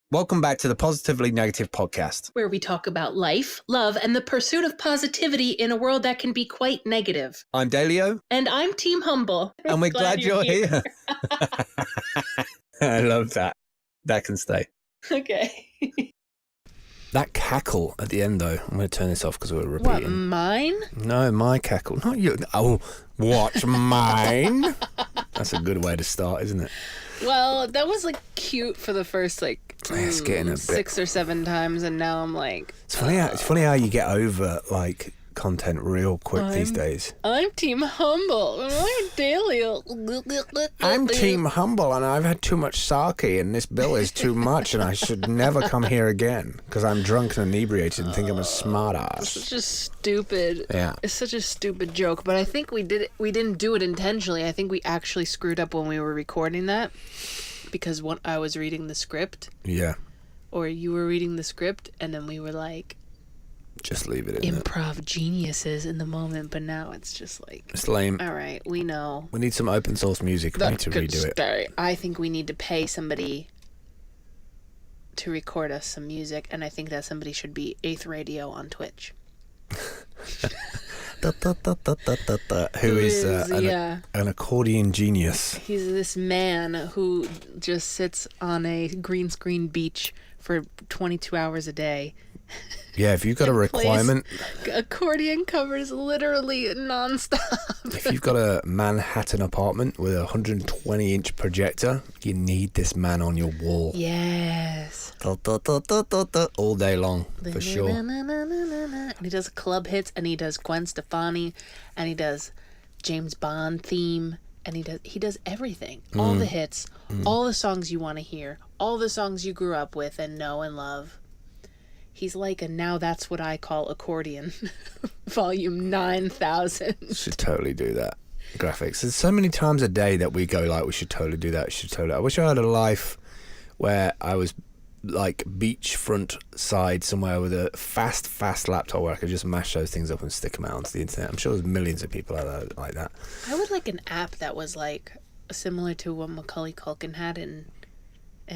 Welcome back to the Positively Negative podcast, where we talk about life, love, and the pursuit of positivity in a world that can be quite negative. I'm Dalio. And I'm Team Humble. And we're glad you're here. I love that. That can stay. Okay. That cackle at the end, though, I'm going to turn this off because we're repeating. What, mine? No, my cackle. Not you. Oh, what, mine? That's a good way to start, isn't it? Well, that was like cute for the first it's getting a bit 6 or 7 times, and now I'm like, it's funny how you get over like content real quick these days. I'm Team Humble, and I'm Dalio. I'm Team Humble, and I've had too much sake, and this bill is too much, and I should never come here again because I'm drunk and inebriated and think I'm a smart ass. Such a stupid. Yeah. It's such a stupid joke, but I think we didn't do it intentionally. I think we actually screwed up when we were recording that because when I was reading the script. Yeah. Or you were reading the script, and then we were like, just leave it in improv geniuses in the moment, but now it's just like, it's lame. All right, we know. We need some open source music. We need to redo it. I think we need to pay somebody to record us some music, and I think that somebody should be 8th Radio on Twitch. Who is an accordion genius. He's this man who just sits on a green screen beach for 22 hours a day. Yeah, if you've got a requirement, accordion covers literally nonstop. If you've got a Manhattan apartment with a 120-inch projector, you need this man on your wall. Yes. All day long, for sure. And he does club hits, and he does Gwen Stefani, and he does James Bond theme, and he does everything. All the hits, all the songs you want to hear, all the songs you grew up with and know and love. He's like a Now That's What I Call Accordion, volume 9000. Should totally do that. Graphics. There's so many times a day that we go like, we should totally do that. I wish I had a life where I was like beachfront side somewhere with a fast laptop where I could just mash those things up and stick them out onto the internet. I'm sure there's millions of people out like that. I would like an app that was like similar to what Macaulay Culkin had in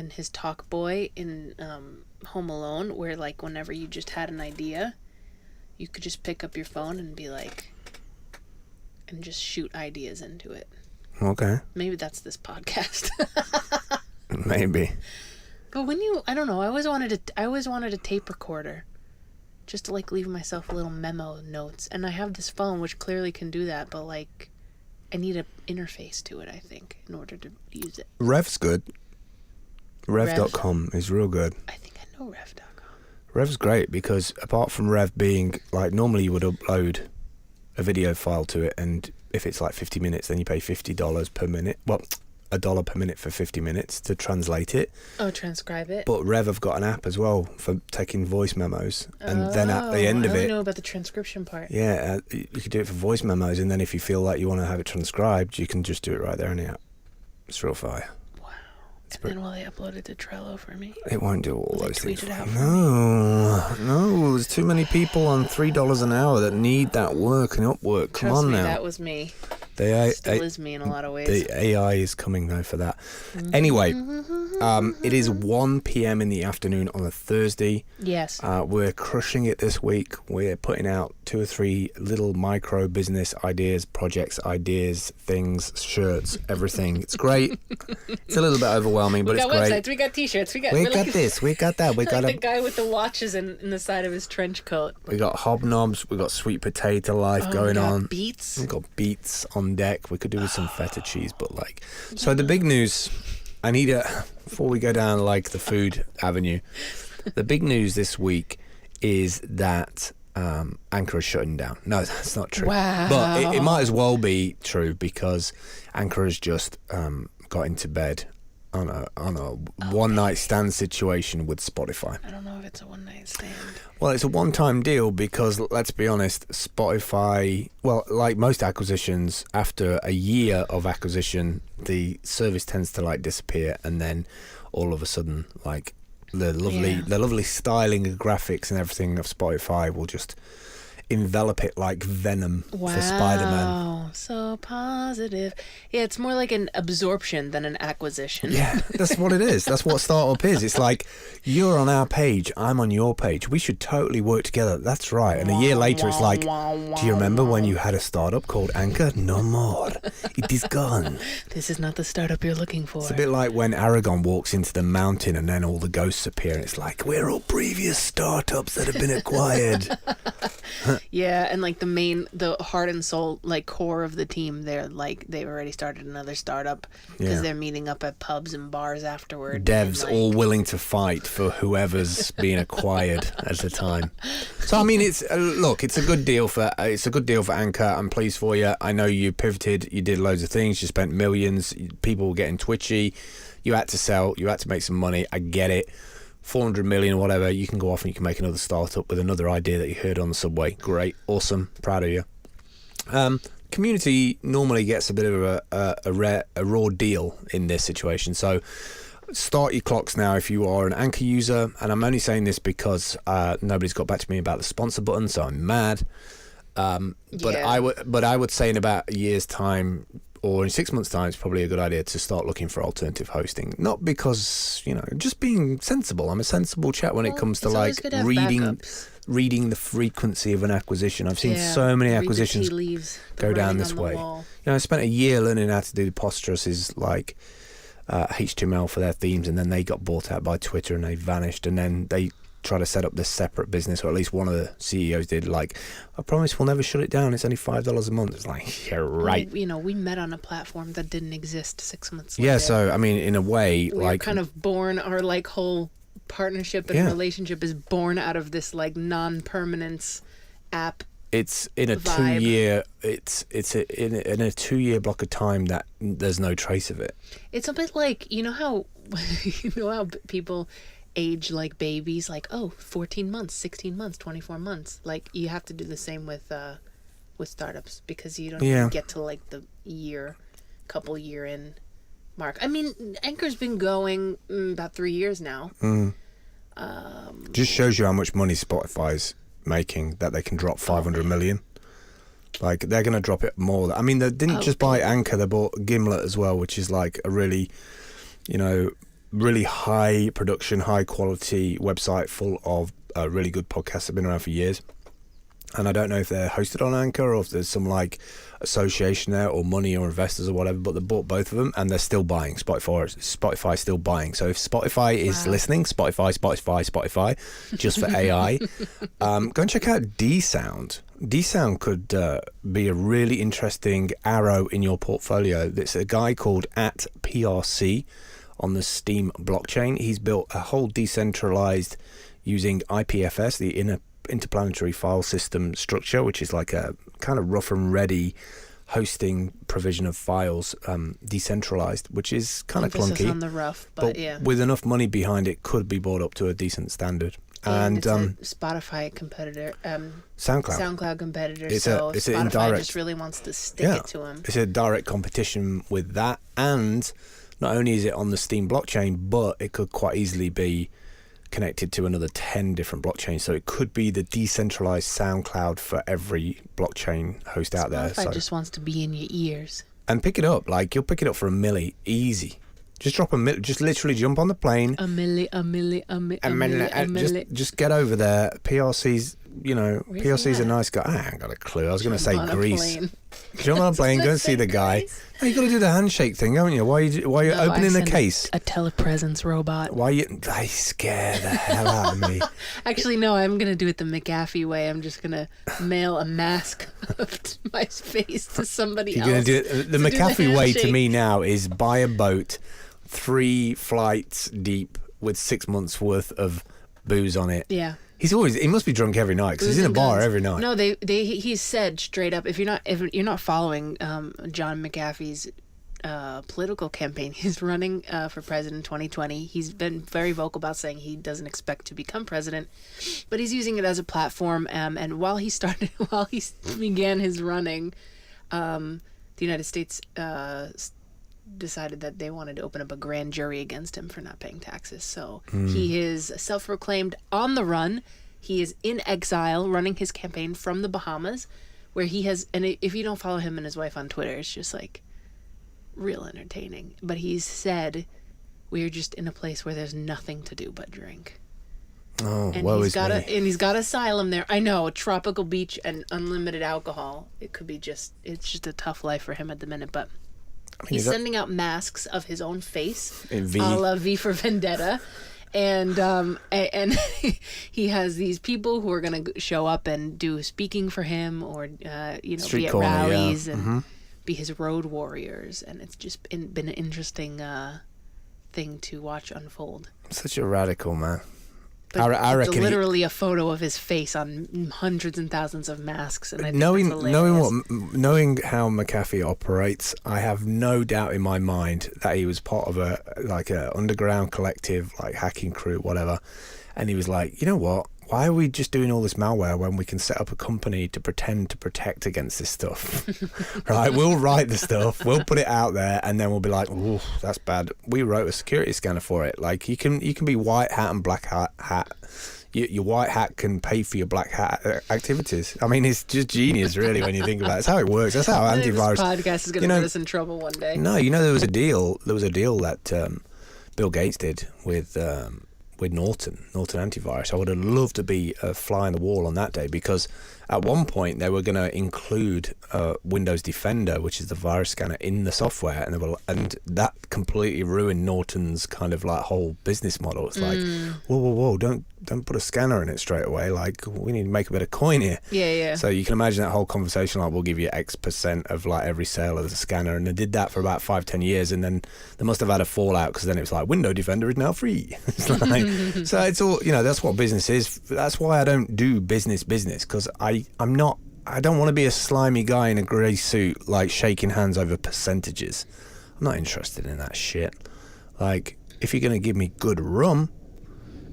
his Talk Boy in Home Alone, where like whenever you just had an idea, you could just pick up your phone and be like, and just shoot ideas into it. Okay. Maybe that's this podcast. Maybe. But I don't know, I always wanted a tape recorder, just to like leave myself little memo notes. And I have this phone which clearly can do that, but like I need an interface to it, I think, in order to use it. Rev's good. Rev.com is real good. I think I know Rev.com. Rev's great because apart from Rev being like, normally you would upload a video file to it, and if it's like 50 minutes, then you pay $50 per minute. Well, $1 per minute for 50 minutes to translate it. Oh, transcribe it. But Rev have got an app as well for taking voice memos, and then at the end of it, I don't know about the transcription part. Yeah, you could do it for voice memos, and then if you feel like you want to have it transcribed, you can just do it right there in the app. It's real fire. And then will they upload it to Trello for me? It won't do all those things. Tweet it out No, there's too many people on $3 an hour that need that work and Upwork. Come on now. That was me. Still is me in a lot of ways. The AI is coming though for that. Anyway, it is 1 p.m. in the afternoon on a Thursday. Yes. We're crushing it this week. We're putting out 2 or 3 little micro business ideas, projects, ideas, things, shirts, everything. It's great. It's a little bit overwhelming, but it's great. We got websites, we got t-shirts, we got this, we got that. We got the guy with the watches in the side of his trench coat. We got hobnobs, we got sweet potato life going on. Beets. We got beets on deck. We could do with some feta cheese, but like, so the big news, before we go down like the food avenue, the big news this week is that Anchor is shutting down. No, that's not true. Wow. But it might as well be true because Anchor has just got into bed on a one night stand situation with Spotify. I don't know if it's a one night stand. Well, it's a one-time deal because, let's be honest, Spotify, well, like most acquisitions, after a year of acquisition, the service tends to like disappear, and then all of a sudden, like the lovely styling and graphics and everything of Spotify will just envelop it like venom for Spider-Man. Wow, so positive. Yeah, it's more like an absorption than an acquisition. Yeah, that's what it is. That's what startup is. It's like, you're on our page, I'm on your page. We should totally work together. That's right. And a year later, it's like, do you remember when you had a startup called Anchor? No more. It is gone. This is not the startup you're looking for. It's a bit like when Aragon walks into the mountain and then all the ghosts appear. And it's like, we're all previous startups that have been acquired. Yeah, and like the heart and soul, like core of the team, they're like, they've already started another startup because they're meeting up at pubs and bars afterward. Devs and, all willing to fight for whoever's being acquired at the time. So I mean, it's look, it's a good deal for Anchor. I'm pleased for you. I know you pivoted, you did loads of things, you spent millions, people were getting twitchy, you had to sell, you had to make some money. I get it. 400 million, whatever, you can go off and you can make another startup with another idea that you heard on the subway. Great, awesome, proud of you. Community normally gets a bit of a raw deal in this situation, so start your clocks now if you are an Anchor user. And I'm only saying this because nobody's got back to me about the sponsor button, so I'm mad. But I would say in about a year's time, or in 6 months' time, it's probably a good idea to start looking for alternative hosting. Not because, just being sensible. I'm a sensible chap when it comes to like reading the frequency of an acquisition. I've seen so many acquisitions go down this way. I spent a year learning how to do the apostrophes like HTML for their themes, and then they got bought out by Twitter and they vanished, and then they try to set up this separate business, or at least one of the CEOs did, like, I promise we'll never shut it down, it's only $5 a month. It's like, yeah, right. We met on a platform that didn't exist 6 months later. Yeah, so I mean, in a way, we like, kind of born, our like whole partnership and relationship is born out of this like non-permanence app. It's in a vibe. 2 year. In a 2 year block of time that there's no trace of it. It's a bit like how people age like babies, like 14 months, 16 months, 24 months. Like you have to do the same with startups, because you don't even get to like the couple year in mark. I mean, Anchor's been going about 3 years now. Just shows you how much money Spotify's making, that they can drop 500 million. Like, they're going to drop it more. I mean, they didn't just buy Anchor, they bought Gimlet as well, which is like a really, really high production, high quality website full of really good podcasts that have been around for years. And I don't know if they're hosted on Anchor or if there's some like association there or money or investors or whatever, but they bought both of them and they're still buying. Spotify's still buying. So if Spotify is listening, Spotify, just for AI, go and check out D-Sound. D-Sound could be a really interesting arrow in your portfolio. It's a guy called @PRC on the Steam blockchain. He's built a whole decentralized using IPFS, the interplanetary file system structure, which is like a kind of rough and ready hosting provision of files, decentralized, which is kind of clunky. On the rough, but yeah, with enough money behind it, could be brought up to a decent standard. And it's a Spotify competitor, SoundCloud competitor. It's Spotify indirect, just really wants to stick it to him. It's a direct competition with that, and not only is it on the Steam blockchain, but it could quite easily be connected to another 10 different blockchains. So it could be the decentralized SoundCloud for every blockchain host out there. Spotify just wants to be in your ears. And pick it up. Like, you'll pick it up for $1 million. Easy. Just drop just literally jump on the plane. $1 million. Just get over there. PRC's, PRC's a nice guy. I ain't got a clue. I was going to say Greece. Jump on a plane, go and see the guy. No, you got to do the handshake thing, haven't you? Why are you opening the case? A telepresence robot. They scare the hell out of me. Actually, no, I'm going to do it the McAfee way. I'm just going to mail a mask of my face to somebody else. You're going to do it. The McAfee way to me now is buy a boat 3 flights deep with 6 months worth of booze on it. Yeah. He must be drunk every night because he's in a bar every night. No, he said straight up, if you're not following John McAfee's political campaign, he's running for president 2020. He's been very vocal about saying he doesn't expect to become president, but he's using it as a platform. And while he began his running, the United States decided that they wanted to open up a grand jury against him for not paying taxes. So he is self-proclaimed on the run, He is in exile running his campaign from the Bahamas, where he has, and if you don't follow him and his wife on Twitter, it's just like real entertaining. But he's said, we're just in a place where there's nothing to do but drink. Oh, And woe he's is got me. he's got asylum there. I know, a tropical beach and unlimited alcohol. It's just a tough life for him at the minute, but he's sending out masks of his own face, In V. a la V for Vendetta. And he has these people who are going to show up and do speaking for him, or Street be at corner, rallies yeah. and be his road warriors. And it's just been an interesting thing to watch unfold. Such a radical man. But I it's reckon literally a photo of his face on hundreds and thousands of masks, and I think knowing that's hilarious. knowing how McAfee operates, I have no doubt in my mind that he was part of a underground collective, like hacking crew, whatever. And he was like, you know what? Why are we just doing all this malware when we can set up a company to pretend to protect against this stuff? Right? We'll write the stuff, we'll put it out there, and then we'll be like, "Ooh, that's bad. We wrote a security scanner for it." Like you can be white hat and black hat. Your white hat can pay for your black hat activities. I mean, it's just genius, really, when you think about it. It's how it works. That's how I think antivirus. this podcast is going to get us in trouble one day. No, there was a deal. There was a deal that Bill Gates did with Norton Antivirus. I would have loved to be a fly on the wall on that day, because at one point they were going to include Windows Defender, which is the virus scanner, in the software, and that completely ruined Norton's kind of like whole business model. It's like, whoa, don't put a scanner in it straight away. Like, we need to make a bit of coin here. Yeah. So you can imagine that whole conversation, like, we'll give you X% of like every sale of the scanner, and they did that for about 5-10 years, and then they must have had a fallout, because then it was like, Windows Defender is now free. It's like, so it's all, that's what business is. That's why I don't do business, because I don't want to be a slimy guy in a grey suit, like shaking hands over percentages. I'm not interested in that shit. Like, if you're going to give me good rum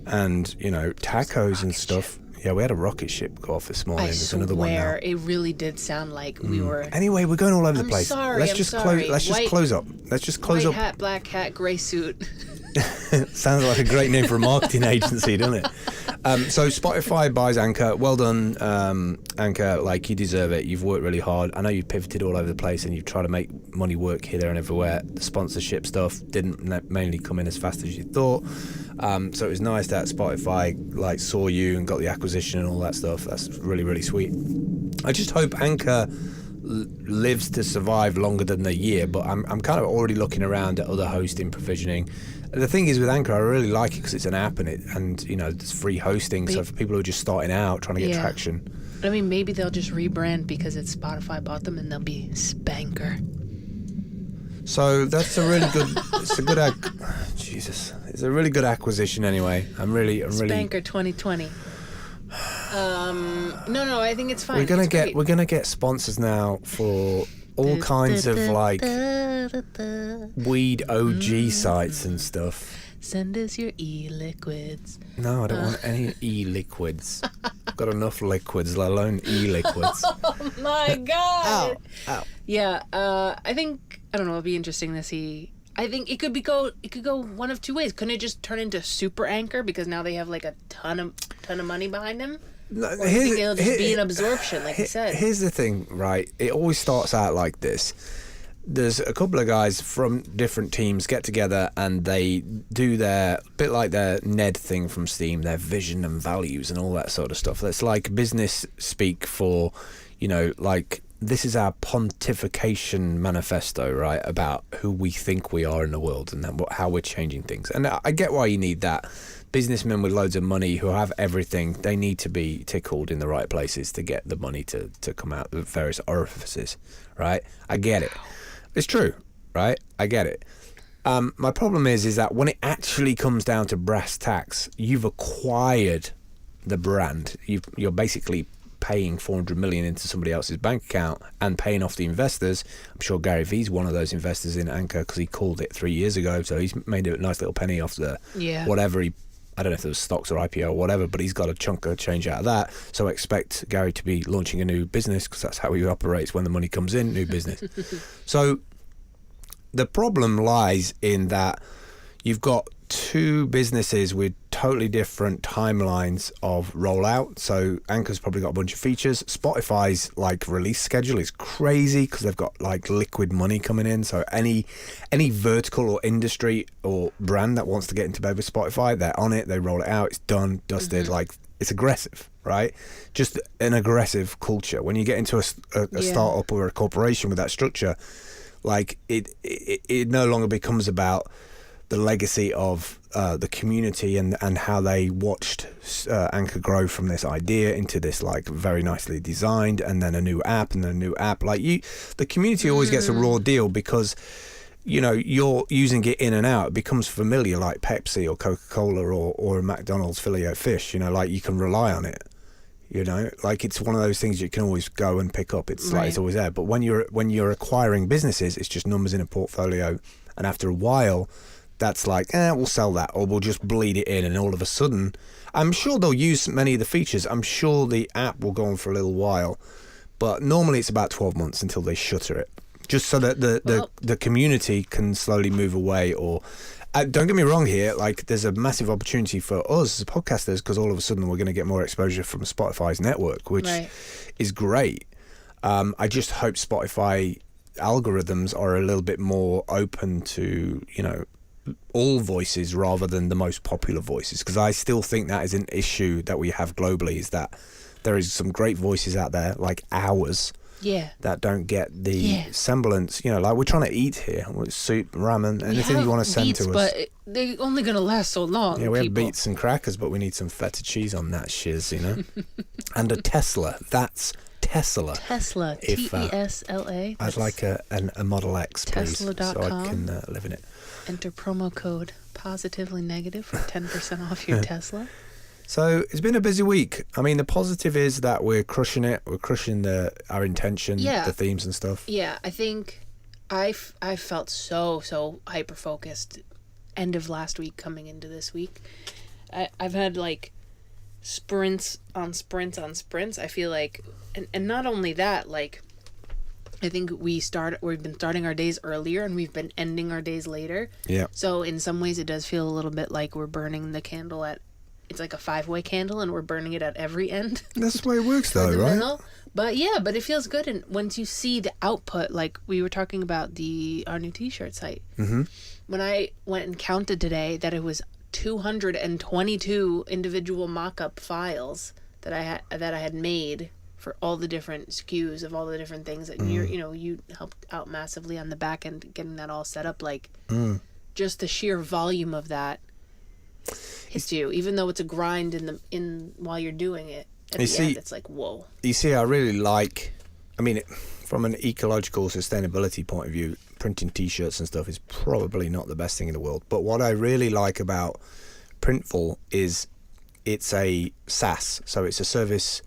and, tacos and stuff. Yeah, we had a rocket ship go off this morning. There's another one now. It really did sound like we were. Anyway, we're going all over the place. Sorry, Let's just close up. Let's just close White up. hat, black hat, grey suit. Sounds like a great name for a marketing agency, doesn't it? So Spotify buys Anchor. Well done, Anchor. Like, you deserve it. You've worked really hard. I know you've pivoted all over the place and you've tried to make money work here, there, and everywhere. The sponsorship stuff didn't mainly come in as fast as you thought. So it was nice that Spotify saw you and got the acquisition and all that stuff. That's really, really sweet. I just hope Anchor lives to survive longer than the year, but I'm kind of already looking around at other hosting provisioning. The thing is, with Anchor, I really like it because it's an app, and it's free hosting. So for people who are just starting out, trying to get traction. I mean, maybe they'll just rebrand because it's Spotify bought them, and they'll be Spanker. So that's a really good. It's a good. Jesus, it's a really good acquisition. Anyway, I'm really. Spanker 2020. No, I think it's fine. We're gonna get sponsors now for all kinds of weed OG sites and stuff. Send us your e-liquids. No, I don't want any e-liquids. I've got enough liquids, let alone e-liquids. Oh my god! Ow. Yeah, I think, I don't know, it'll be interesting to see. I think it could go one of two ways. Couldn't it just turn into Super Anchor because now they have like a ton of money behind them? No, or do you think it'll just be an absorption, like you said? Here's the thing, right? It always starts out like this. There's a couple of guys from different teams get together and they do their bit like their Ned thing from Steam, their vision and values and all that sort of stuff. That's like business speak for, like, this is our pontification manifesto, right, about who we think we are in the world and how we're changing things. And I get why you need that. Businessmen with loads of money who have everything, they need to be tickled in the right places to get the money to come out of various orifices, right? I get it. It's true, right? I get it. My problem is that when it actually comes down to brass tacks, you've acquired the brand. You're basically paying 400 million into somebody else's bank account and paying off the investors. I'm sure Gary Vee's one of those investors in Anchor because he called it 3 years ago, so he's made a nice little penny off the whatever I don't know if it was stocks or IPO or whatever, but he's got a chunk of change out of that. So expect Gary to be launching a new business because that's how he operates when the money comes in, new business. So the problem lies in that you've got two businesses with totally different timelines of rollout. So Anchor's probably got a bunch of features. Spotify's like release schedule is crazy because they've got like liquid money coming in. So any vertical or industry or brand that wants to get into bed with Spotify, they're on it. They roll it out. It's done, dusted. Like, it's aggressive, right? Just an aggressive culture. When you get into a startup or a corporation with that structure, like it no longer becomes about the legacy of the community and how they watched Anchor grow from this idea into this like very nicely designed, and then a new app and then a new app. Like the community always gets a raw deal because, you know, you're using it in and out. It becomes familiar, like Pepsi or Coca-Cola or a McDonald's Filet-O-Fish. You know, like you can rely on it. You know, like it's one of those things you can always go and pick up. It's like it's always there. But when you're acquiring businesses, it's just numbers in a portfolio, and after a while, that's like, we'll sell that, or we'll just bleed it in, and all of a sudden, I'm sure they'll use many of the features. I'm sure the app will go on for a little while, but normally it's about 12 months until they shutter it, just so that the community can slowly move away. Or don't get me wrong here, like there's a massive opportunity for us as podcasters, because all of a sudden we're going to get more exposure from Spotify's network, which is great. I just hope Spotify algorithms are a little bit more open to, you know, all voices rather than the most popular voices, because I still think that is an issue that we have globally, is that there is some great voices out there like ours that don't get the semblance, you know, like we're trying to eat here with soup, ramen, anything you want to send beats, to us, but they're only gonna last so long. We have beets and crackers, but we need some feta cheese on that shiz, you know. And a Tesla. That's Tesla. Tesla. I'd like a Model X, please, Tesla.com. so I can live in it. Enter promo code positively negative for 10% off your Tesla. So it's been a busy week. I mean, the positive is that we're crushing it. We're crushing our intention, the themes and stuff. Yeah, I think I felt so hyper focused end of last week coming into this week. I've had like sprints on sprints on sprints. I feel like, and not only that, like, I think we've been starting our days earlier and we've been ending our days later. Yeah. So in some ways it does feel a little bit like we're burning the candle it's like a 5-way candle and we're burning it at every end. That's the way it works though, right? Middle. But it feels good. And once you see the output, like we were talking about our new t-shirt site. Mm-hmm. When I went and counted today that it was 222 individual mock-up files that I had made for all the different SKUs of all the different things that you helped out massively on the back end getting that all set up. Like just the sheer volume of that hits you, even though it's a grind in while you're doing it. At the end, it's like, whoa. You see, I really like. I mean, from an ecological sustainability point of view, printing T-shirts and stuff is probably not the best thing in the world. But what I really like about Printful is it's a SaaS, so it's a service.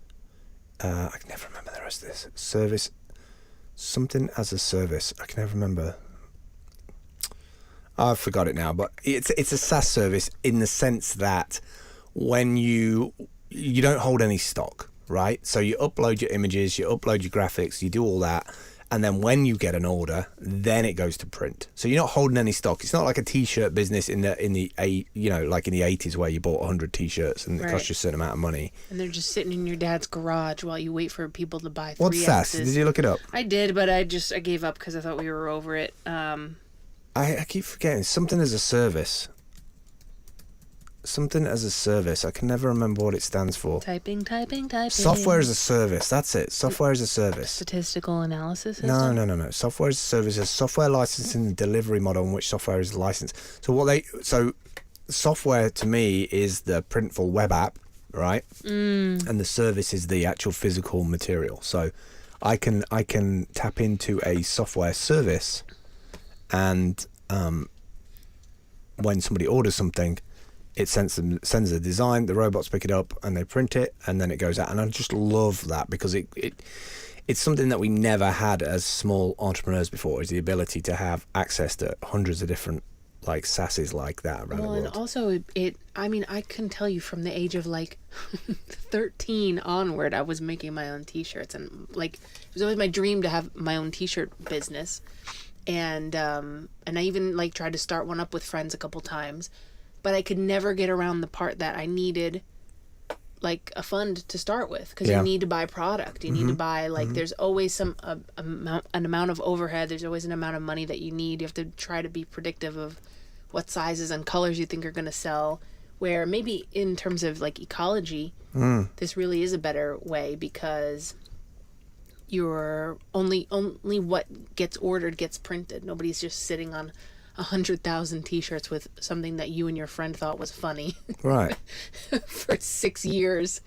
I can never remember the rest of this. Service, something as a service. I can never remember. I forgot it now, but it's a SaaS service in the sense that when you don't hold any stock, right? So you upload your images, you upload your graphics, you do all that, and then when you get an order, then it goes to print. So you're not holding any stock. It's not like a t-shirt business in the like in the 80s where you bought 100 t-shirts and it cost you a certain amount of money. And they're just sitting in your dad's garage while you wait for people to buy 3Xs. What's SaaS? Did you look it up? I did, but I gave up because I thought we were over it. I keep forgetting. Something as a service. Something as a service. I can never remember what it stands for. Typing. Software as a service. That's it. Software as a service. Statistical analysis system? No. Software as a service is software licensing and delivery model in which software is licensed. So software to me is the Printful web app, right? And the service is the actual physical material. So I can tap into a software service, and when somebody orders something, it sends a design, the robots pick it up and they print it, and then it goes out. And I just love that because it's something that we never had as small entrepreneurs before, is the ability to have access to hundreds of different like SaaSes like that around the world. And also I can tell you from the age of like 13 onward, I was making my own t-shirts, and like it was always my dream to have my own t-shirt business. And I even like tried to start one up with friends a couple times. but I could never get around the part that I needed like a fund to start with, because you need to buy product, you need to buy like there's always an amount of overhead, there's always an amount of money that you need. You have to try to be predictive of what sizes and colors you think are going to sell, where maybe in terms of like ecology this really is a better way, because you're only what gets ordered gets printed. Nobody's just sitting on 100,000 t-shirts with something that you and your friend thought was funny Right. for 6 years,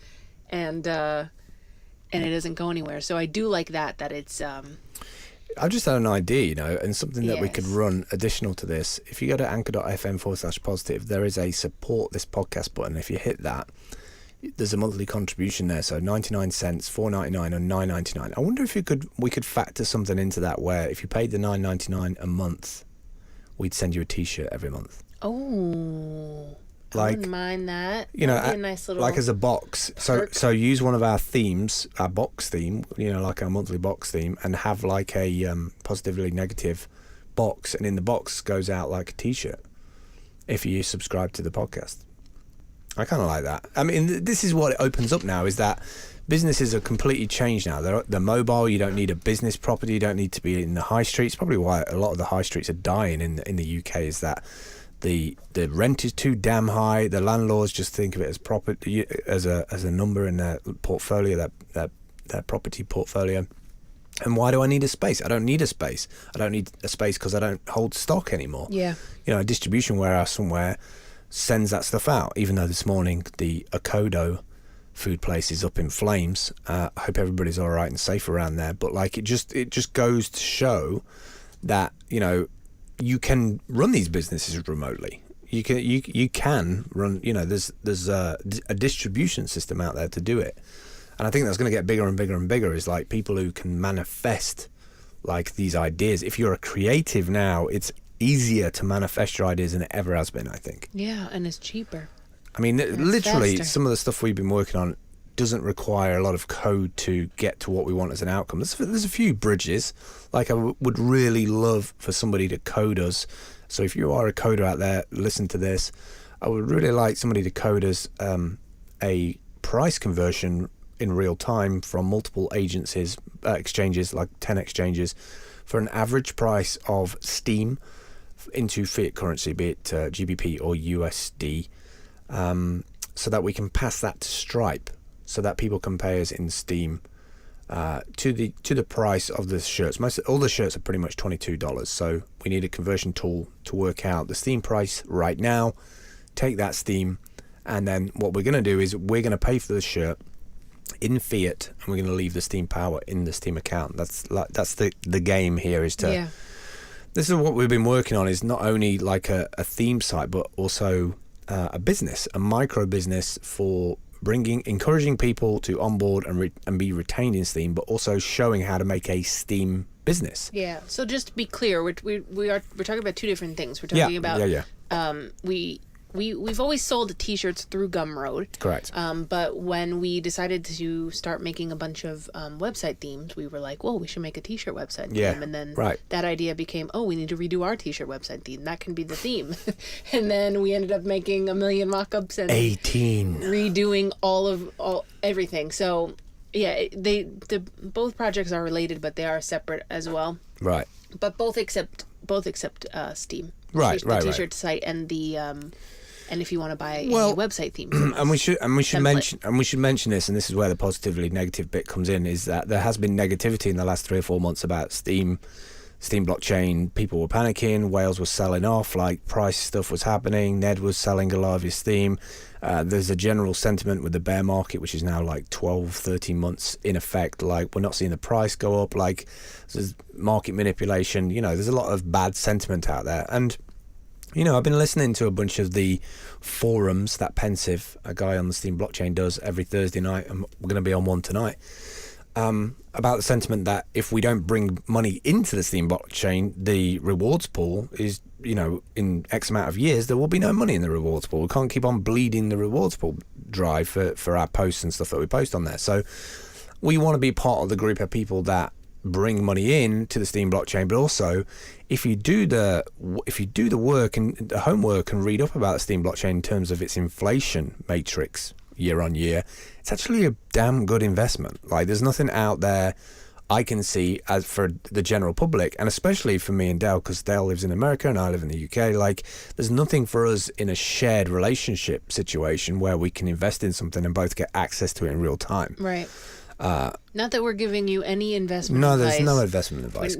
and it doesn't go anywhere. So I do like that it's I've just had an idea, and something that we could run additional to this. If you go to anchor.fm/positive, there is a support this podcast button. If you hit that, there's a monthly contribution there. So 99 cents, $4.99 and $9.99. I wonder if we could factor something into that, where if you paid the $9.99 a month, we'd send you a t-shirt every month. Oh, I Like, wouldn't mind that. you know, That'd be a nice little, like as a box. So use one of our themes, our box theme, like our monthly box theme, and have like a positively negative box, and in the box goes out like a t-shirt if you subscribe to the podcast. I kind of like that. I mean, this is what it opens up now, is that businesses are completely changed now. They're mobile. You don't need a business property. You don't need to be in the high streets. Probably why a lot of the high streets are dying in the UK is that the rent is too damn high. The landlords just think of it as property, as a number in their portfolio, their property portfolio. And why do I need a space? I don't need a space. I don't need a space because I don't hold stock anymore. Yeah. A distribution warehouse somewhere sends that stuff out. Even though this morning the Akodo food place is up in flames. I hope everybody's all right and safe around there. But like, it just goes to show that you can run these businesses remotely. You can run. There's a distribution system out there to do it, and I think that's going to get bigger and bigger and bigger. Is like people who can manifest like these ideas. If you're a creative now, it's easier to manifest your ideas than it ever has been, I think. Yeah, and it's cheaper. I mean, literally, faster. some of the stuff we've been working on doesn't require a lot of code to get to what we want as an outcome. There's a few bridges. Like, I would really love for somebody to code us. So if you are a coder out there, listen to this. I would really like somebody to code us a price conversion in real time from multiple exchanges, like 10 exchanges, for an average price of Steam into fiat currency, be it GBP or USD, so that we can pass that to Stripe, so that people can pay us in Steam to the price of the shirts. All the shirts are pretty much $22, so we need a conversion tool to work out the Steam price right now, take that Steam, and then what we're going to do is we're going to pay for the shirt in fiat, and we're going to leave the Steam power in the Steam account. That's the game here, is to... Yeah. This is what we've been working on, is not only like a theme site, but also a business, a micro business for encouraging people to onboard and be retained in Steam, but also showing how to make a Steam business. Yeah. So just to be clear, we're talking about two different things. We're talking about we've always sold t-shirts through Gumroad. Correct. But when we decided to start making a bunch of website themes, we were like, well, we should make a t-shirt website theme. And then that idea became, we need to redo our t-shirt website theme. That can be the theme. And then we ended up making a million mock-ups and 18 redoing everything. So yeah, both projects are related, but they are separate as well. Right. But both except Steam. Right. The t-shirt site and the and if you want to buy a website theme. and we should mention this, and this is where the positively negative bit comes in, is that there has been negativity in the last 3 or 4 months about Steam blockchain. People were panicking, whales were selling off, like price stuff was happening, Ned was selling a lot of his Steam. There's a general sentiment with the bear market, which is now like 12-13 months in effect, like we're not seeing the price go up, like there's market manipulation, there's a lot of bad sentiment out there. And I've been listening to a bunch of the forums that Pensive, a guy on the Steam blockchain, does every Thursday night, and we're going to be on one tonight, about the sentiment that if we don't bring money into the Steam blockchain, the rewards pool is, in X amount of years, there will be no money in the rewards pool. We can't keep on bleeding the rewards pool dry for our posts and stuff that we post on there. So we want to be part of the group of people that bring money in to the Steem blockchain, but also if you do the work and the homework and read up about the Steem blockchain in terms of its inflation matrix year on year, it's actually a damn good investment. Like, there's nothing out there I can see as for the general public, and especially for me and Dale, because Dale lives in America and I live in the UK. Like, there's nothing for us in a shared relationship situation where we can invest in something and both get access to it in real time. Right. Not that we're giving you any investment No, advice. there's no investment advice.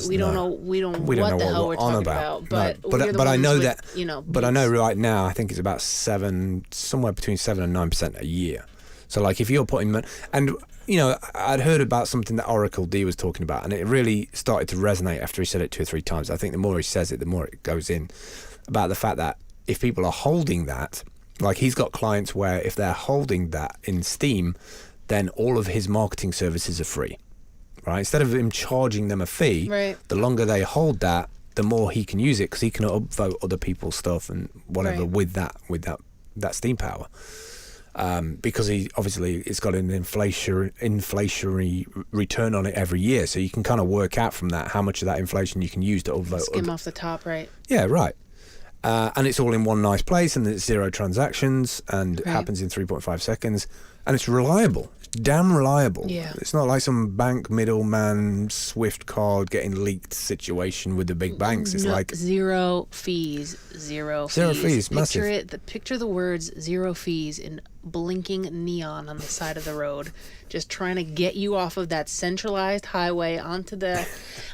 We don't know what the hell we're talking about. But I know with, that. But I know right now, I think it's about somewhere between 7 and 9% a year. So like, if you're putting money, and I'd heard about something that Oracle D was talking about, and it really started to resonate after he said it 2 or 3 times. I think the more he says it, the more it goes in, about the fact that if people are holding that, like, he's got clients where if they're holding that in Steem, then all of his marketing services are free, right? Instead of him charging them a fee, right, the longer they hold that, the more he can use it, because he can upvote other people's stuff and whatever, right, with that Steem power. Because it's got an inflationary return on it every year, so you can kind of work out from that how much of that inflation you can use to upvote. Skim off the top, right? Yeah, right. And it's all in one nice place, and it's 0 transactions, and it happens in 3.5 seconds, and it's reliable. It's damn reliable. Yeah. It's not like some bank middleman Swift card getting leaked situation with the big banks. It's like zero fees. Zero fees. Massive. Picture the words "zero fees" in blinking neon on the side of the road, just trying to get you off of that centralized highway onto that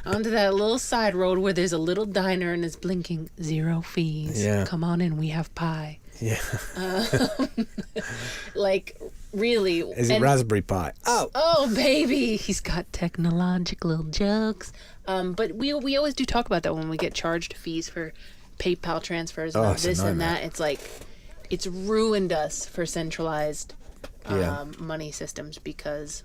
little side road where there's a little diner and it's blinking "zero fees." Yeah. Come on in, we have pie. Yeah. Like, really. Is it Raspberry Pi? Oh, baby. He's got technological jokes. But we always do talk about that when we get charged fees for PayPal transfers and this and that. It's like, it's ruined us for centralized money systems, because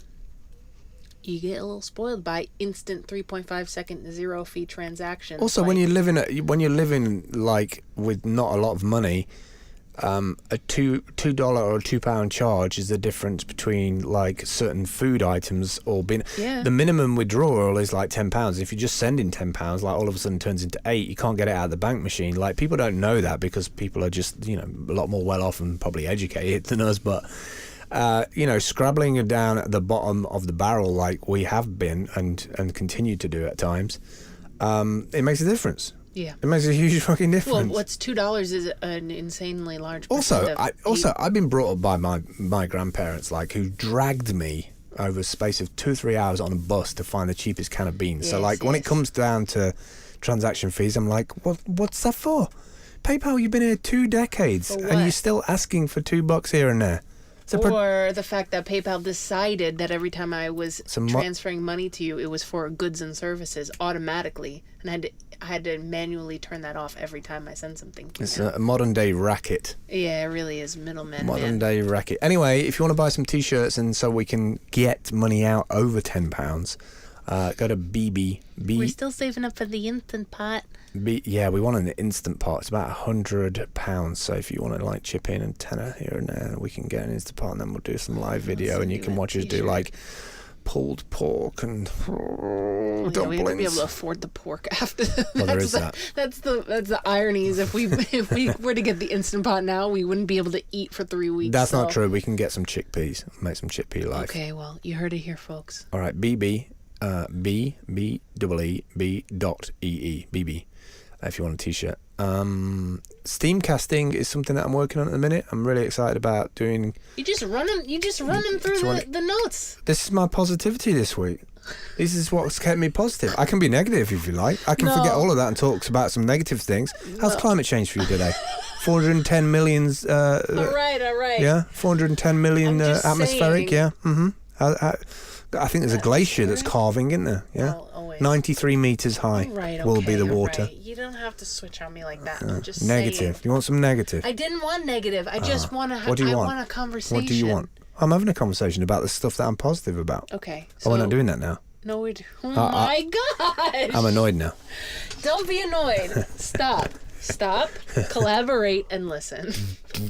you get a little spoiled by instant 3.5 second 0 fee transactions. Also, when you're living like with not a lot of money, a $2 or £2 charge is the difference between like certain food items or the minimum withdrawal is like £10. If you're just sending £10, like all of a sudden turns into 8, you can't get it out of the bank machine. Like, people don't know that because people are just a lot more well off and probably educated than us, but scrabbling down at the bottom of the barrel like we have been and continue to do at times, it makes a difference. Yeah, it makes a huge fucking difference. Well, what's $2 is an insanely large. I've been brought up by my grandparents, like, who dragged me over a space of 2 or 3 hours on a bus to find the cheapest can of beans. So when it comes down to transaction fees, I'm like, what's that for? PayPal, you've been here 2 decades and you're still asking for $2 here and there. Or the fact that PayPal decided that every time I was transferring money to you, it was for goods and services automatically, and I had to manually turn that off every time I send something to you. It's a modern day racket. Yeah, it really is middleman. Modern day racket. Anyway, if you want to buy some t-shirts and so we can get money out over £10, go to BB. We're still saving up for the Instant Pot. We want an Instant Pot. It's about £100. So if you want to like chip in a tenner here and there, we can get an Instant Pot, and then we'll do some live video, and you can watch us do like pulled pork and dumplings. We have to be able to afford the pork after. Well, there is that. That's the irony. Is if we were to get the Instant Pot now, we wouldn't be able to eat for 3 weeks. That's not true. We can get some chickpeas. Make some chickpea life. Okay, well, you heard it here, folks. All right, BB. BB. If you want a t-shirt. Steamcasting is something that I'm working on at the minute. I'm really excited about doing. You just running through the notes. This is my positivity this week. This is what's kept me positive. I can be negative if you like. I can forget all of that and talk about some negative things. How's climate change for you today? 410 million. All right. Yeah, 410 million atmospheric. Saying. Yeah. I think there's a glacier that's calving, isn't there? Yeah. 93 meters high will be the water. Right. You don't have to switch on me like that. I'm just negative. saying. You want some negative? I didn't want negative. I just want to. What do you want? I want a conversation. What do you want? I'm having a conversation about the stuff that I'm positive about. Okay. So we're not doing that now. No, we do. Oh my gosh! I'm annoyed now. Don't be annoyed. Stop. Stop, collaborate, and listen.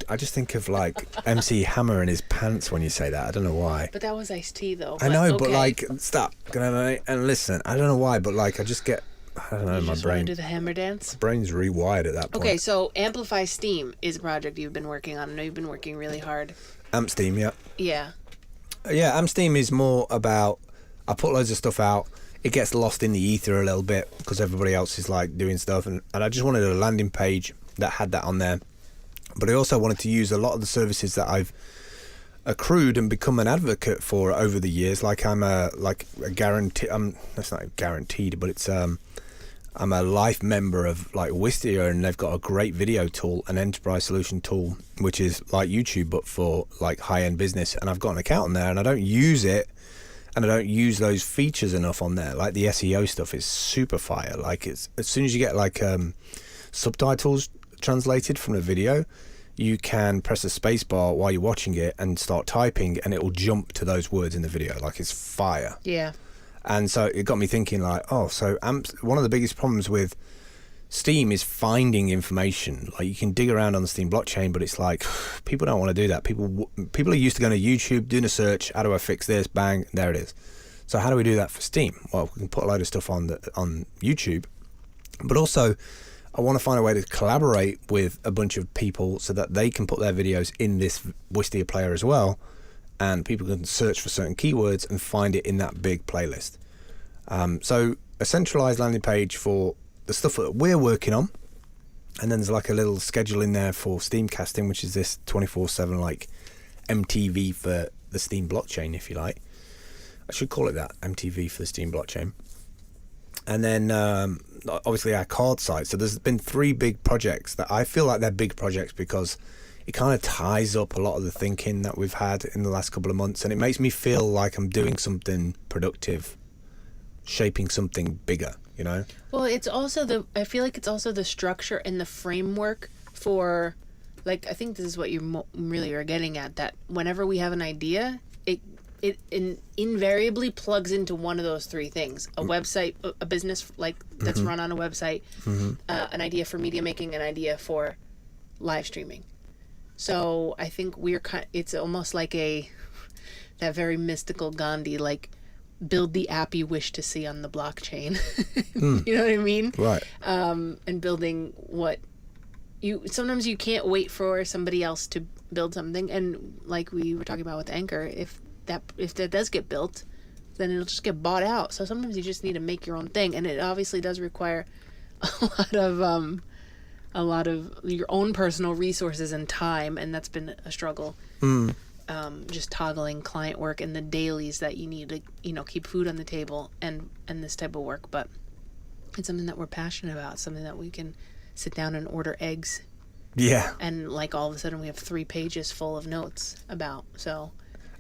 I just think of like MC Hammer in his pants when you say that. I don't know why. But that was Ice-T though. I know, but okay. like, stop, and listen. I don't know why, but like, I just get, I don't know, You my just wanna brain. do the hammer dance? My brain's rewired at that point. Okay, so Amplify Steam is a project you've been working on. I know you've been working really hard. Amp Steam, yeah. Yeah. Yeah, Amp Steam is more about, I put loads of stuff out. It gets lost in the ether a little bit because everybody else is like doing stuff, and I just wanted a landing page that had that on there. But I also wanted to use a lot of the services that I've accrued and become an advocate for over the years. Like I'm a guarantee. That's not guaranteed, but it's I'm a life member of like Wistia, and they've got a great video tool, an enterprise solution tool, which is like YouTube but for like high end business. And I've got an account on there, and I don't use it. And I don't use those features enough on there. Like the SEO stuff is super fire. Like it's as soon as you get like subtitles translated from the video, you can press the space bar while you're watching it and start typing, and it will jump to those words in the video. Like it's fire. Yeah. And so it got me thinking like, oh, so one of the biggest problems with Steam is finding information. Like you can dig around on the Steam blockchain, but it's like people don't want to do that. People are used to going to YouTube, doing a search. How do I fix this? Bang, there it is. So how do we do that for Steam? Well, we can put a load of stuff on YouTube, but also I want to find a way to collaborate with a bunch of people so that they can put their videos in this Wistia player as well, and people can search for certain keywords and find it in that big playlist. So a centralized landing page for the stuff that we're working on, and then there's like a little schedule in there for Steamcasting, which is this 24/7 like MTV for the Steam blockchain, if you like. I should call it that, MTV for the Steam blockchain. And then obviously our card site. So there's been 3 big projects that I feel like they're big projects because it kind of ties up a lot of the thinking that we've had in the last couple of months, and it makes me feel like I'm doing something productive, shaping something bigger, you know? Well, it's also I feel like it's also the structure and the framework for, like, I think this is what you really are getting at, that whenever we have an idea, it invariably plugs into one of those 3 things: a website, a business like that's run on a website, an idea for media making, an idea for live streaming. So I think it's almost like that very mystical Gandhi, like, build the app you wish to see on the blockchain. You know what I mean? Right. And building what sometimes you can't wait for somebody else to build something. And like we were talking about with Anchor, if that does get built, then it'll just get bought out. So sometimes you just need to make your own thing. And it obviously does require a lot of your own personal resources and time. And that's been a struggle. Just toggling client work and the dailies that you need to, keep food on the table and this type of work. But it's something that we're passionate about, something that we can sit down and order eggs. Yeah. And like all of a sudden we have 3 pages full of notes about. So,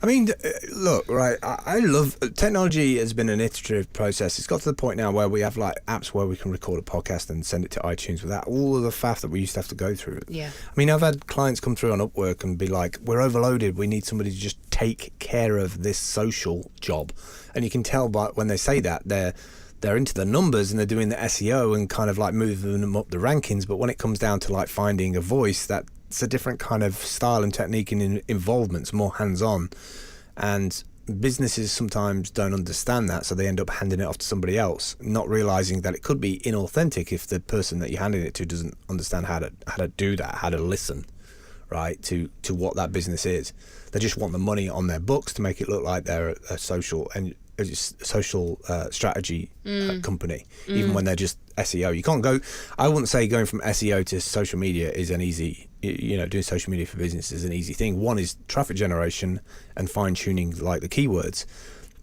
I mean, look, right, I love, technology has been an iterative process. It's got to the point now where we have like apps where we can record a podcast and send it to iTunes without all of the faff that we used to have to go through. Yeah. I mean, I've had clients come through on Upwork and be like, we're overloaded. We need somebody to just take care of this social job. And you can tell by when they say that they're into the numbers and they're doing the SEO and kind of like moving them up the rankings. But when it comes down to like finding a voice, that's a different kind of style and technique and involvement. It's more hands-on, and businesses sometimes don't understand that, so they end up handing it off to somebody else, not realizing that it could be inauthentic if the person that you're handing it to doesn't understand how to do that, how to listen, right, to what that business is. They just want the money on their books to make it look like they're a social strategy company, even when they're just SEO. You can't go, I wouldn't say going from SEO to social media is an easy, doing social media for business is an easy thing. One is traffic generation and fine tuning like the keywords,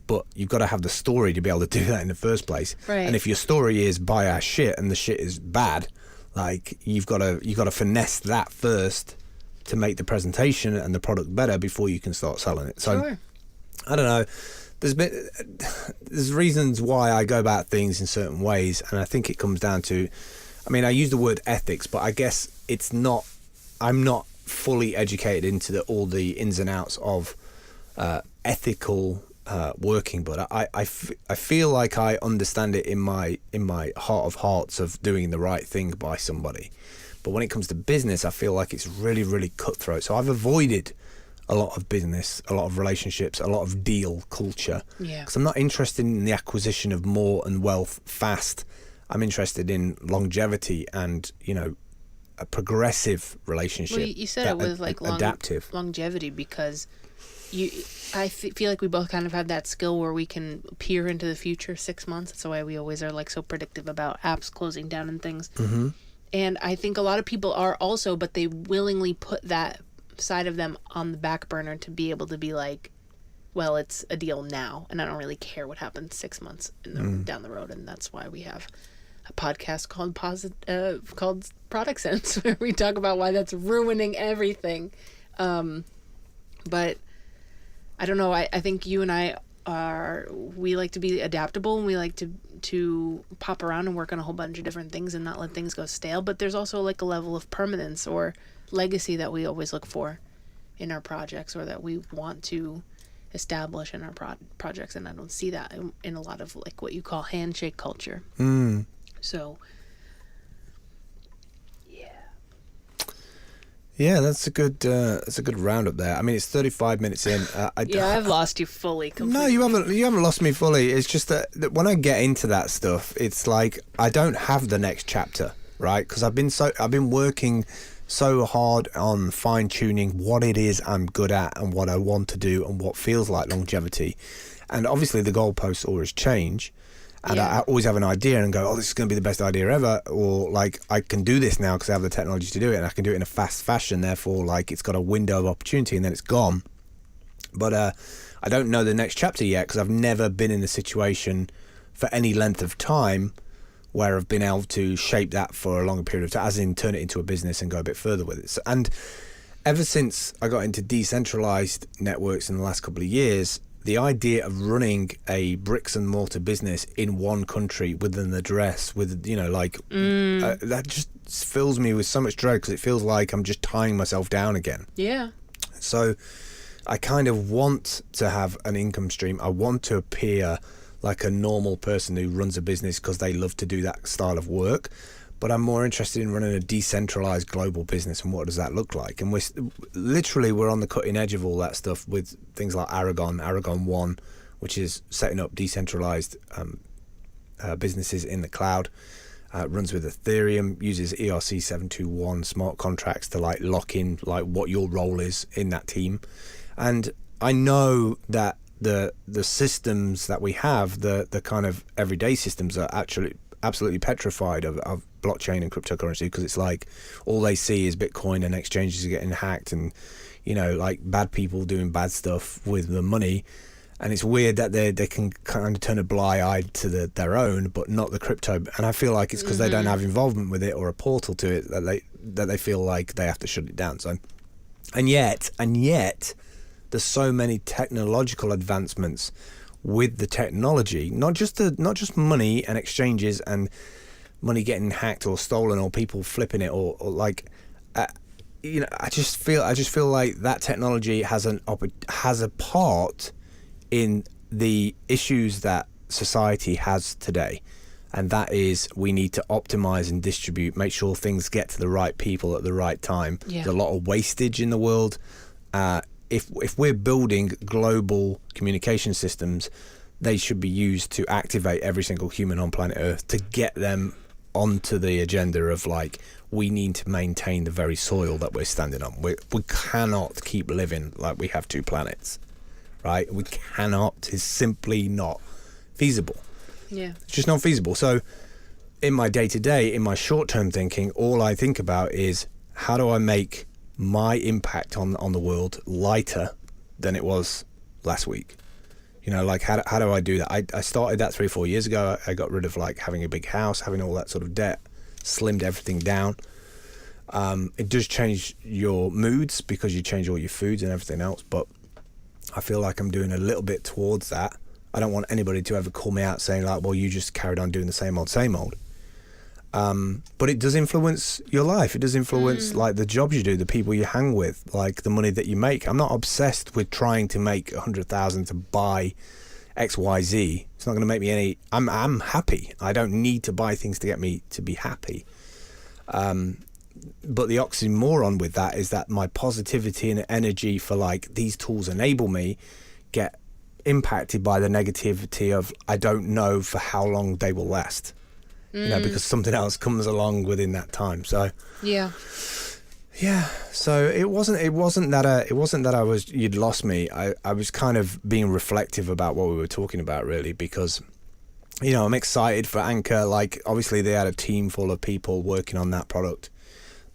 but you've got to have the story to be able to do that in the first place. Right. And if your story is buy our shit and the shit is bad, like you've got to finesse that first to make the presentation and the product better before you can start selling it. So sure. I don't know. There's reasons why I go about things in certain ways, and I think it comes down to, I mean, I use the word ethics, but I guess I'm not fully educated into all the ins and outs of ethical working, but I feel like I understand it in my heart of hearts of doing the right thing by somebody. But when it comes to business, I feel like it's really, really cutthroat. So I've avoided a lot of business, a lot of relationships, a lot of deal culture. Yeah. Because I'm not interested in the acquisition of more and wealth fast. I'm interested in longevity and, you know, a progressive relationship. Well, you said it was like adaptive longevity, because I feel like we both kind of have that skill where we can peer into the future 6 months. That's why we always are like so predictive about apps closing down and things. Mm-hmm. And I think a lot of people are also, but they willingly put that side of them on the back burner to be able to be like, well, it's a deal now, and I don't really care what happens 6 months down the road. And that's why we have a podcast called Product Sense, where we talk about why that's ruining everything. But I don't know. I think you and I we like to be adaptable, and we like to pop around and work on a whole bunch of different things and not let things go stale. But there's also like a level of permanence or legacy that we always look for in our projects, or that we want to establish in our projects. And I don't see that in a lot of like what you call handshake culture. So yeah, that's a good roundup there. I mean, it's 35 minutes in. I've lost you fully. Completely. No, you haven't lost me fully. It's just that when I get into that stuff, it's like I don't have the next chapter, right? Because I've been working so hard on fine tuning what it is I'm good at and what I want to do and what feels like longevity. And obviously the goalposts always change. And I always have an idea and go, oh, this is going to be the best idea ever. Or like, I can do this now because I have the technology to do it, and I can do it in a fast fashion. Therefore, like, it's got a window of opportunity, and then it's gone. But I don't know the next chapter yet, because I've never been in a situation for any length of time where I've been able to shape that for a longer period of time, as in turn it into a business and go a bit further with it. So, and ever since I got into decentralized networks in the last couple of years, the idea of running a bricks and mortar business in one country with an address, with, you know, like, that just fills me with so much dread, because it feels like I'm just tying myself down again. Yeah. So I kind of want to have an income stream. I want to appear like a normal person who runs a business because they love to do that style of work. But I'm more interested in running a decentralized global business, and what does that look like? And we're on the cutting edge of all that stuff with things like aragon.one, which is setting up decentralized businesses in the cloud. Runs with Ethereum, uses ERC 721 smart contracts to like lock in like what your role is in that team. And I know that the systems that we have, the kind of everyday systems, are actually absolutely petrified of blockchain and cryptocurrency, because it's like all they see is Bitcoin and exchanges are getting hacked, and, you know, like bad people doing bad stuff with the money. And it's weird that they can kind of turn a blind eye to their own, but not the crypto. And I feel like it's because they don't have involvement with it or a portal to it that they feel like they have to shut it down. So, and yet, there's so many technological advancements with the technology, not just money and exchanges and money getting hacked or stolen or people flipping it or like, you know, I just feel like that technology has a part in the issues that society has today. And that is, we need to optimize and distribute, make sure things get to the right people at the right time. Yeah. There's a lot of wastage in the world. If we're building global communication systems, they should be used to activate every single human on planet Earth, to get them onto the agenda of like, we need to maintain the very soil that we're standing on. We cannot keep living like we have two planets, right? We cannot. It's simply not feasible. Yeah. It's just not feasible. So in my day-to-day, in my short-term thinking, all I think about is, how do I make my impact on the world lighter than it was last week? You know, like, how do I do that? I started that 3 or 4 years ago. I got rid of like having a big house, having all that sort of debt, slimmed everything down. It does change your moods because you change all your foods and everything else, but I feel like I'm doing a little bit towards that. I don't want anybody to ever call me out saying like, well, you just carried on doing the same old. But it does influence your life. It does influence like the jobs you do, the people you hang with, like the money that you make. I'm not obsessed with trying to make 100,000 to buy XYZ. It's not going to make me any. I'm happy. I don't need to buy things to get me to be happy. but the oxymoron with that is that my positivity and energy for like these tools enable me get impacted by the negativity of I don't know for how long they will last. You know, because something else comes along within that time. So Yeah. So it wasn't that I was you'd lost me. I was kind of being reflective about what we were talking about, really, because you know, I'm excited for Anchor. Like, obviously they had a team full of people working on that product.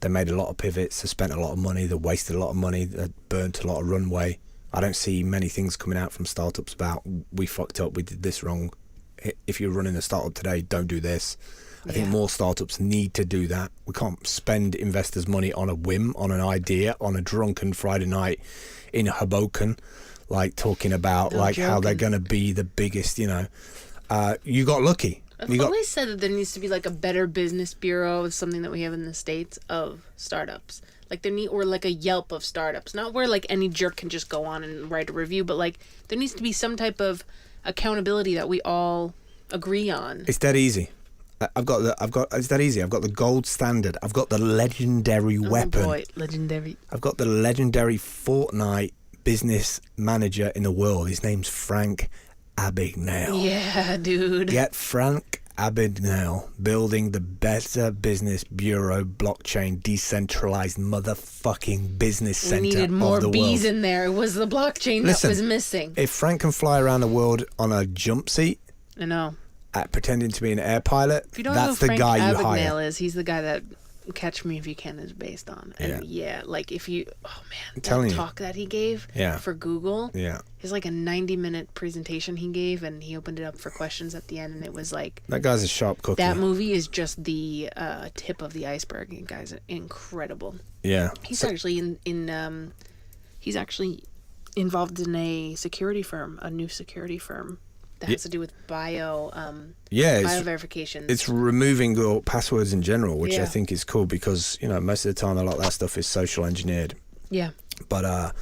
They made a lot of pivots, they spent a lot of money, they wasted a lot of money, they burnt a lot of runway. I don't see many things coming out from startups about we fucked up, we did this wrong. If you're running a startup today, don't do this. I think more startups need to do that. We can't spend investors' money on a whim, on an idea, on a drunken Friday night in Hoboken, like talking about how they're going to be the biggest, you know. You got lucky. I've always said that there needs to be like a better business bureau, something that we have in the States, of startups. Like or like a Yelp of startups. Not where like any jerk can just go on and write a review, but like there needs to be some type of accountability that we all agree on. It's that easy. It's that easy. I've got the gold standard. I've got the legendary weapon. Oh boy, legendary. I've got the legendary Fortnite business manager in the world. His name's Frank Abagnale. Yeah, dude. Get Frank Abagnale building the Better Business Bureau blockchain decentralized motherfucking business center We needed more of the bees world. in there. It was the blockchain Listen, that was missing. If Frank can fly around the world on a jump seat, I know. pretending to be an air pilot, If you don't know that's who the Frank guy you hire. Abagnale is, he's the guy that Catch Me If You Can is based on. And like if you, that talk that he gave for Google, it's like a 90-minute presentation he gave, and he opened it up for questions at the end, and it was like, that guy's a sharp cookie. that movie is just the tip of the iceberg. And guy's incredible. Yeah. He's actually he's actually involved in a security firm, a new security firm that has to do with bio verification. It's removing your passwords in general, which I think is cool because, you know, most of the time a lot of that stuff is social engineered. Yeah. But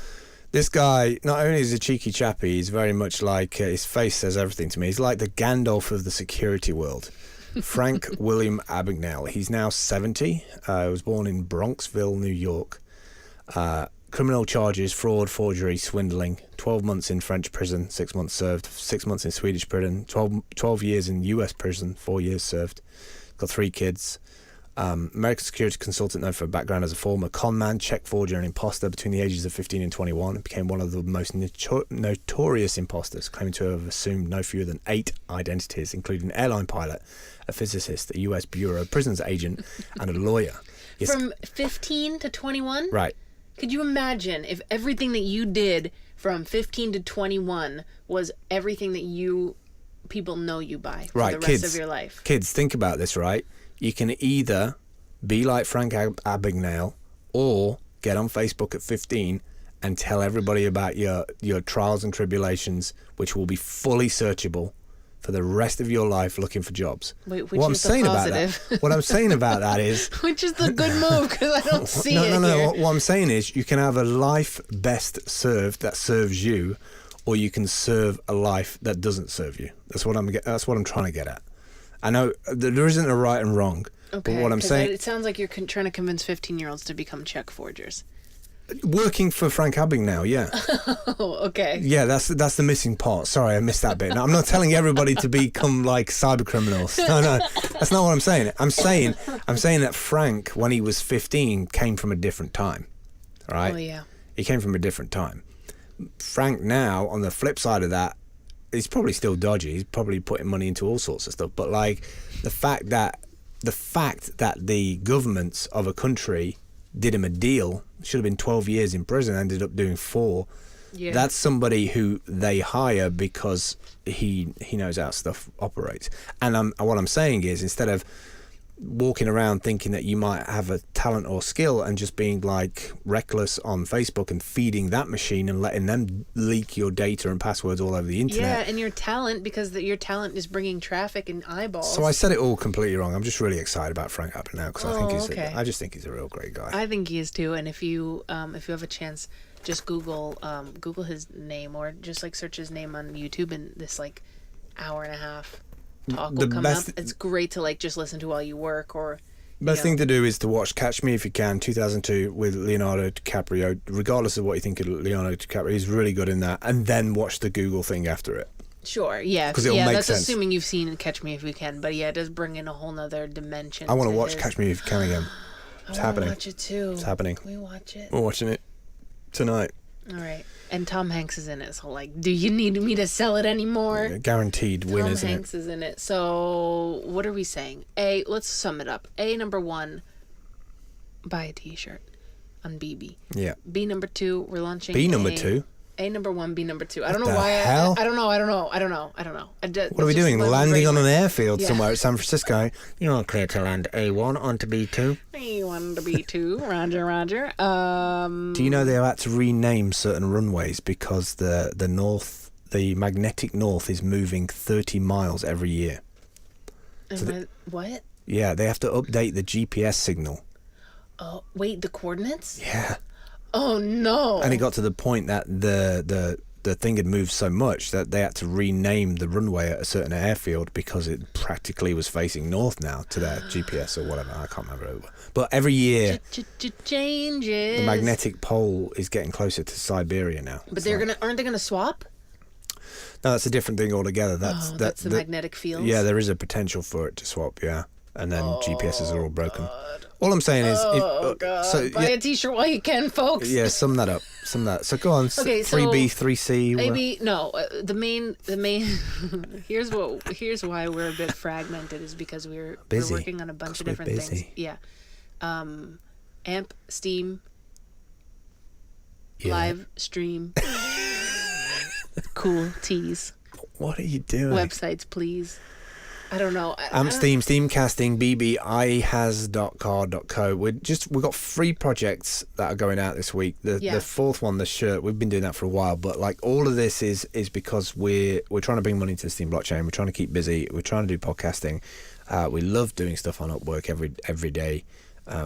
this guy, not only is he a cheeky chappy, he's very much like, his face says everything to me. He's like the Gandalf of the security world. Frank William Abagnale. He's now 70. He was born in Bronxville, New York. Criminal charges: fraud, forgery, swindling. 12 months in French prison, 6 months served. 6 months in Swedish prison. 12 years in US prison, 4 years served. Got 3 kids. American security consultant known for a background as a former con man, check forger, and imposter between the ages of 15 and 21. Became one of the most notorious imposters, claiming to have assumed no fewer than 8 identities, including an airline pilot, a physicist, a US Bureau of Prisons agent, and a lawyer. From 15 to 21? Right. Could you imagine if everything that you did from 15 to 21 was everything that people know you by for the rest of your life? Kids, think about this, right? You can either be like Frank Abagnale or get on Facebook at 15 and tell everybody about your trials and tribulations, which will be fully searchable for the rest of your life looking for jobs. Wait, which is the positive? What I'm saying about that is... Which is the good move, because I don't see it No. here. What I'm saying is you can have a life best served that serves you, or you can serve a life that doesn't serve you. That's what I'm trying to get at. I know there isn't a right and wrong, but what I'm saying... It sounds like you're trying to convince 15-year-olds to become check forgers. Working for Frank Abagnale, yeah. Oh, okay. Yeah, that's the missing part. Sorry, I missed that bit. Now, I'm not telling everybody to become like cyber criminals. No, that's not what I'm saying. I'm saying that Frank, when he was 15, came from a different time. All right? Oh, yeah. He came from a different time. Frank now, on the flip side of that, he's probably still dodgy. He's probably putting money into all sorts of stuff. But like the fact that the governments of a country did him a deal, should have been 12 years in prison, ended up doing 4. Yeah. That's somebody who they hire because he knows how stuff operates. And what I'm saying is, instead of walking around thinking that you might have a talent or skill and just being like reckless on Facebook and feeding that machine and letting them leak your data and passwords all over the internet. Yeah, and your talent, because your talent is bringing traffic and eyeballs. So I said it all completely wrong. I'm just really excited about Frank Abagnale because I just think he's a real great guy. I think he is too. And if you have a chance, just Google his name, or just like search his name on YouTube, and this like hour and a half talk will come up. It's great to like just listen to while you work, or Best thing to do is to watch Catch Me If You Can, 2002, with Leonardo DiCaprio. Regardless of what you think of Leonardo DiCaprio, he's really good in that. And then watch the Google thing after it. Sure, yeah. 'Cause it'll make that's sense. assuming you've seen Catch Me If You Can. But yeah, it does bring in a whole nother dimension. I want to watch Catch Me If You Can again. It's happening. I want to watch it too. It's happening. Can we watch it? We're watching it tonight. All right. And Tom Hanks is in it. So, like, do you need me to sell it anymore? Yeah, guaranteed win, Tom isn't Hanks it? is in it. So, what are we saying? Let's sum it up. Number 1, buy a t-shirt on BB. Yeah. B number 2, we're launching B number 2? A number 1, B number 2. I don't know the why. hell? I don't know. What are we doing? Landing on an airfield somewhere at San Francisco? You're all clear to land A1 onto B2. A1 to B2. Roger. Do you know they had to rename certain runways because the magnetic north is moving 30 miles every year? What? Yeah, they have to update the GPS signal. Oh, wait, the coordinates? Yeah. Oh, no. And it got to the point that the thing had moved so much that they had to rename the runway at a certain airfield because it practically was facing north now to their GPS or whatever. I can't remember. But every year, changes. the magnetic pole is getting closer to Siberia now. But aren't they gonna swap? No, that's a different thing altogether. That's the magnetic fields. Yeah, there is a potential for it to swap. Yeah, and then GPSs are all broken. All I'm saying is, buy a t-shirt while you can, folks. Yeah, sum that up. So go on. Okay, 3B, 3C. Maybe no. The main. here's why we're a bit fragmented is because we're working on a bunch of different things. Yeah. Amp, Steam, live stream, cool teas. What are you doing? Websites, please. I don't know. Steam, Steamcasting, BB, ihas.car.co. We've got 3 projects that are going out this week. The fourth one, the shirt, we've been doing that for a while, but like all of this is because we're trying to bring money to the Steam blockchain. We're trying to keep busy. We're trying to do podcasting. We love doing stuff on Upwork every day.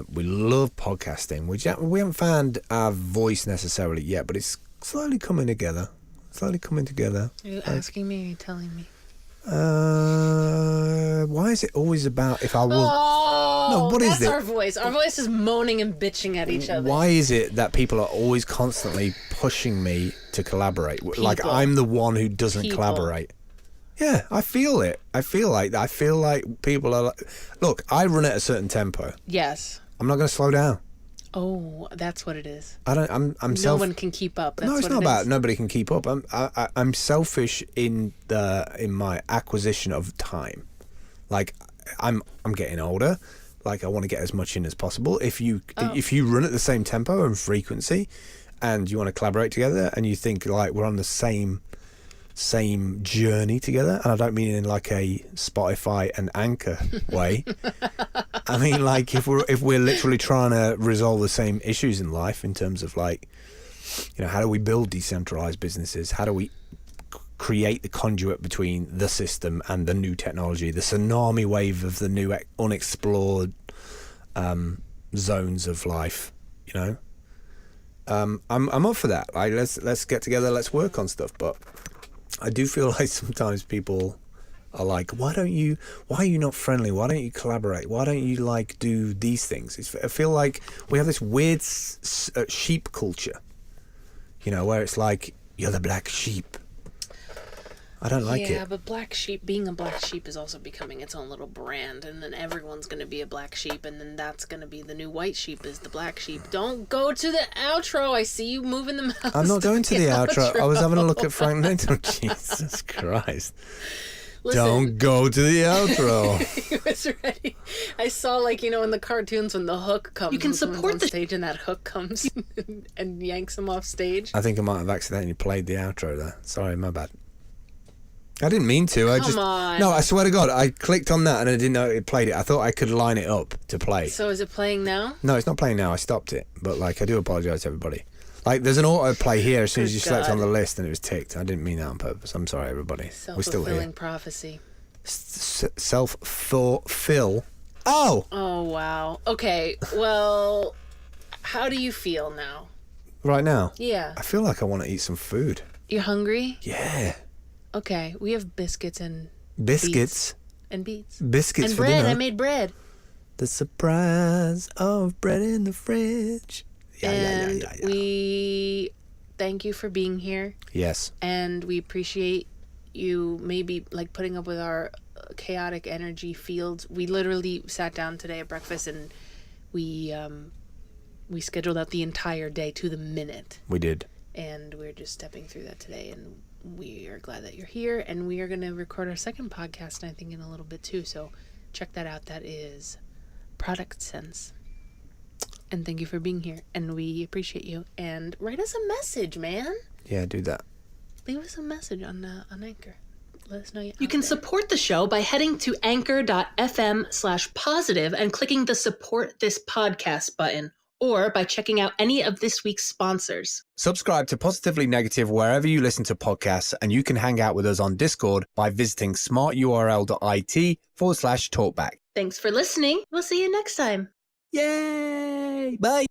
We love podcasting. We haven't found our voice necessarily yet, but it's slowly coming together. Are you asking me or are you telling me? Why is it always about if I will? No, what is it? That's our voice. Our voice is moaning and bitching at each other. Why is it that people are always constantly pushing me to collaborate? Like I'm the one who doesn't collaborate. Yeah, I feel it. I feel like people are like, look, I run at a certain tempo. Yes. I'm not going to slow down. Oh, that's what it is. I'm no one can keep up. That's no, it's what not it about is. nobody can keep up. I'm selfish in my acquisition of time. Like I'm getting older. Like I want to get as much in as possible. If you run at the same tempo and frequency, and you want to collaborate together, and you think like we're on the same journey together, and I don't mean in like a Spotify and Anchor way. I mean like if we're literally trying to resolve the same issues in life in terms of like, you know, how do we build decentralized businesses? How do we create the conduit between the system and the new technology, the tsunami wave of the new unexplored zones of life, you know? I'm up for that. Like let's get together, let's work on stuff, but I do feel like sometimes people are like, why are you not friendly? Why don't you collaborate? Why don't you like do these things? I feel like we have this weird sheep culture, you know, where it's like, you're the black sheep. I don't like it. Yeah, but being a black sheep is also becoming its own little brand, and then everyone's going to be a black sheep, and then that's going to be the new white sheep is the black sheep. Don't go to the outro. I see you moving the mouse. I'm not going to the outro. I was having a look at Frank Linton. Jesus Christ. Listen, don't go to the outro. He was ready. I saw, like, you know, in the cartoons when the hook comes. You can support the stage and that hook comes and yanks him off stage. I think I might have accidentally played the outro there. Sorry, my bad. I didn't mean to. Come on. No, I swear to God, I clicked on that and I didn't know it played it. I thought I could line it up to play. So is it playing now? No, it's not playing now. I stopped it. But, like, I do apologise to everybody. Like, there's an autoplay here as soon as you select on the list and it was ticked. I didn't mean that on purpose. I'm sorry, everybody. We're still here. Self-fulfilling prophecy. Self-fulfill. Oh! Oh, wow. Okay, well, how do you feel now? Right now? Yeah. I feel like I want to eat some food. You're hungry? Yeah. Okay, we have biscuits and Biscuits? and beets. Biscuits and for bread. dinner? I made bread. The surprise of bread in the fridge. And we thank you for being here. Yes. And we appreciate you maybe like putting up with our chaotic energy fields. We literally sat down today at breakfast and we scheduled out the entire day to the minute. We did. And we're just stepping through that today, and we are glad that you're here. And we are going to record our second podcast, I think, in a little bit too. So check that out. That is Product Sense. And thank you for being here, and we appreciate you. And write us a message, man. Yeah, do that. Leave us a message on Anchor. Let us know You can support the show by heading to anchor.fm/positive and clicking the support this podcast button, or by checking out any of this week's sponsors. Subscribe to Positively Negative wherever you listen to podcasts, and you can hang out with us on Discord by visiting smarturl.it/talkback. Thanks for listening. We'll see you next time. Yay! Bye!